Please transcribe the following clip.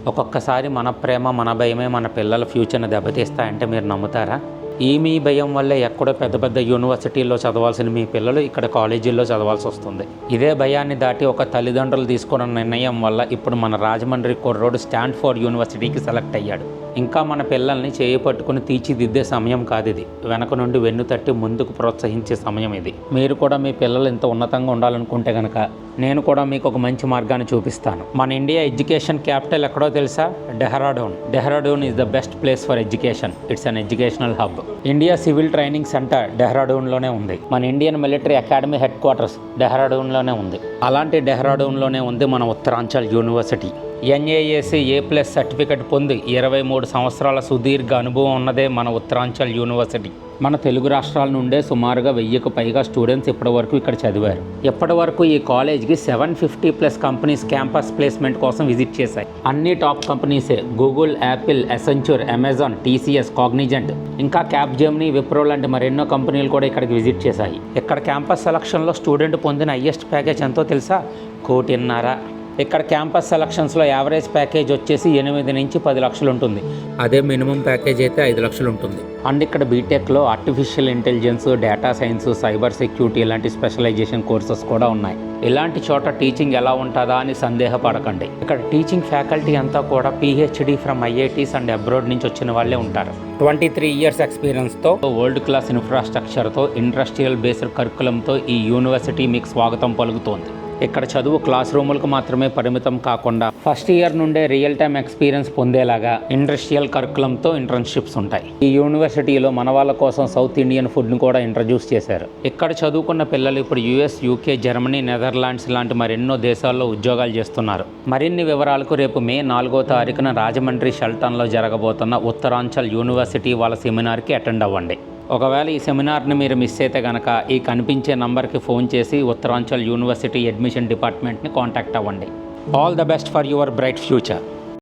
ఒక్కొక్కసారి మన ప్రేమ మన భయమే మన పిల్లల ఫ్యూచర్ని దెబ్బతీస్తాయంటే మీరు నమ్ముతారా? మీ భయం వల్లే ఎక్కడో పెద్ద పెద్ద యూనివర్సిటీల్లో చదవాల్సిన మీ పిల్లలు ఇక్కడ కాలేజీల్లో చదవాల్సి వస్తుంది. ఇదే భయాన్ని దాటి ఒక తల్లిదండ్రులు తీసుకున్న నిర్ణయం వల్ల ఇప్పుడు మన రాజమండ్రి కుర్రోడు స్టాన్ఫోర్డ్ యూనివర్సిటీకి సెలెక్ట్ అయ్యాడు. ఇంకా మన పిల్లల్ని చేయి పట్టుకుని తీర్చిదిద్దే సమయం కాదు ఇది. వెనక నుండి వెన్ను తట్టి ముందుకు ప్రోత్సహించే సమయం ఇది. మీరు కూడా మీ పిల్లలు ఇంత ఉన్నతంగా ఉండాలనుకుంటే కనుక నేను కూడా మీకు ఒక మంచి మార్గాన్ని చూపిస్తాను. మన ఇండియా ఎడ్యుకేషన్ క్యాపిటల్ ఎక్కడో తెలుసా? Dehradun. Dehradun is the best place for education. It's an educational hub. India civil training centre డెహ్రాడూన్లోనే ఉంది. మన Indian military academy headquarters డెహ్రాడూన్లోనే ఉంది. అలాంటి డెహ్రాడూన్లోనే ఉంది మన Uttaranchal university. NAAC A+ certificate పొంది 23 సంవత్సరాల సుదీర్ఘ అనుభవం ఉన్నదే మన ఉత్తరాంచల్ యూనివర్సిటీ. మన తెలుగు రాష్ట్రాల నుండే సుమారుగా 1000కు పైగా స్టూడెంట్స్ ఇప్పటివరకు ఇక్కడ చదివారు. ఇప్పటివరకు ఈ కాలేజ్కి 750+ కంపెనీస్ క్యాంపస్ ప్లేస్మెంట్ కోసం విజిట్ చేశాయి. అన్ని టాప్ కంపెనీసే. Google, Apple, Accenture, Amazon, TCS, Cognizant, ఇంకా క్యాప్జెమినీ, విప్రో లాంటి మరెన్నో కంపెనీలు కూడా ఇక్కడికి విజిట్ చేశాయి. ఇక్కడ క్యాంపస్ సెలక్షన్లో స్టూడెంట్ పొందిన హైయెస్ట్ ప్యాకేజ్ ఎంతో తెలుసా? 1.5 కోటి. ఇక్కడ క్యాంపస్ సెలక్షన్స్లో యావరేజ్ ప్యాకేజ్ వచ్చేసి 8 నుంచి 10 లక్షలు ఉంటుంది. అదే మినిమం ప్యాకేజ్ అయితే 5 లక్షలు ఉంటుంది. అండ్ ఇక్కడ బీటెక్లో artificial intelligence, data science, cyber security ఇలాంటి స్పెషలైజేషన్ కోర్సెస్ కూడా ఉన్నాయి. ఇలాంటి చోట టీచింగ్ ఎలా ఉంటుందా అని సందేహపడకండి. ఇక్కడ టీచింగ్ ఫ్యాకల్టీ అంతా కూడా PhD from IITs and abroad నుంచి వచ్చిన వాళ్ళే ఉంటారు. 23 ఇయర్స్ ఎక్స్పీరియన్స్తో, వరల్డ్ క్లాస్ ఇన్ఫ్రాస్ట్రక్చర్తో, ఇండస్ట్రియల్ బేస్డ్ కరికులంతో ఈ యూనివర్సిటీ మీకు స్వాగతం పలుకుతోంది. ఇక్కడ చదువు క్లాస్ రూములకు మాత్రమే పరిమితం కాకుండా ఫస్ట్ ఇయర్ నుండే రియల్ టైమ్ ఎక్స్పీరియన్స్ పొందేలాగా ఇండస్ట్రియల్ కరికులంతో ఇంటర్న్షిప్స్ ఉంటాయి. ఈ యూనివర్సిటీలో మన వాళ్ళ కోసం సౌత్ ఇండియన్ ఫుడ్ని కూడా ఇంట్రడ్యూస్ చేశారు. ఇక్కడ చదువుకున్న పిల్లలు ఇప్పుడు US, UK, జర్మనీ, నెదర్లాండ్స్ లాంటి మరెన్నో దేశాల్లో ఉద్యోగాలు చేస్తున్నారు. మరిన్ని వివరాలకు రేపు మే 4వ తారీఖున రాజమండ్రి షెల్టన్లో జరగబోతున్న ఉత్తరాంచల్ యూనివర్సిటీ వాళ్ళ సెమినార్కి అటెండ్ అవ్వండి. ఒకవేళ ఈ సెమినార్ని మీరు మిస్ అయితే కనుక ఈ కనిపించే నంబర్కి ఫోన్ చేసి ఉత్తరాంచల్ యూనివర్సిటీ అడ్మిషన్ డిపార్ట్మెంట్ని కాంటాక్ట్ అవ్వండి. All the best for your bright future.